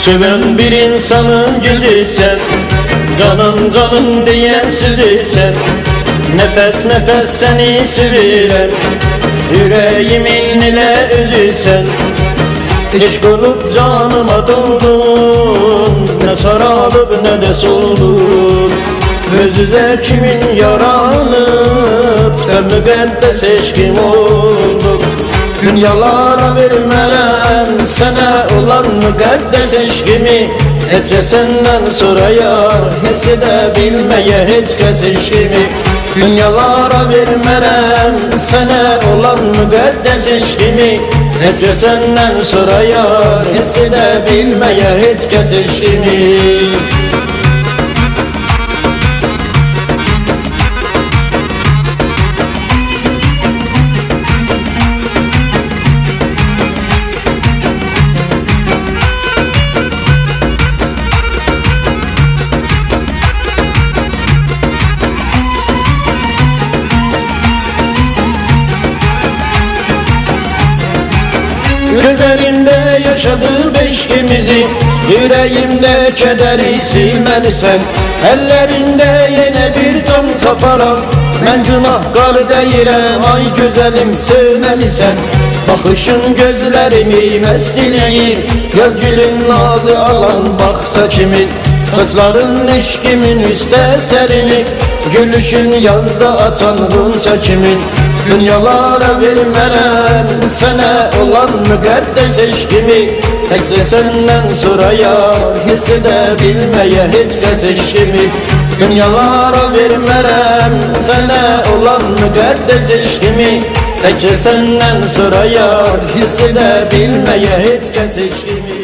Seven bir insanın gülüsen, canım canım diyen süzüsen, nefes nefes seni sevirem, yüreğimin ile üzüsen. İşk olup canıma doldun, ne sarılıp ne de soldun. Özü zevkimin yaranıp, sen müqəddəs eşkim oldun. Dünyalara vermələm sana olan müqəddəs eşkimi. Etse senden sorayar, hiss edebilmeye hiç kəs eşkimi. Dünyalara vermələm sana olan müqəddəs eşkimi. Etse senden sorayar, hiss edebilmeye hiç kəs eşkimi. Gözlerimde yaşadığı eşkimizi, yüreğimde kederi silmelisen. Ellerinde yine bir can taparam, ben günahkar deyirəm, ay güzelim sevmelisen. Bakışın gözlerimi mestileyir, yaz gülün nazı alan baksa kimin. Saçların eşkimin üste serinip, gülüşün yazda açan gonca kimin. Dünyalara vermələm sana olan müqəddəs eşkimi. Təkcə səndən sorayar, hiss edebilmeye hiç kəs eşkimi. Dünyalara vermələm sana olan müqəddəs eşkimi. Təkcə səndən sorayar, hiss edebilmeye hiç kəs eşkimi.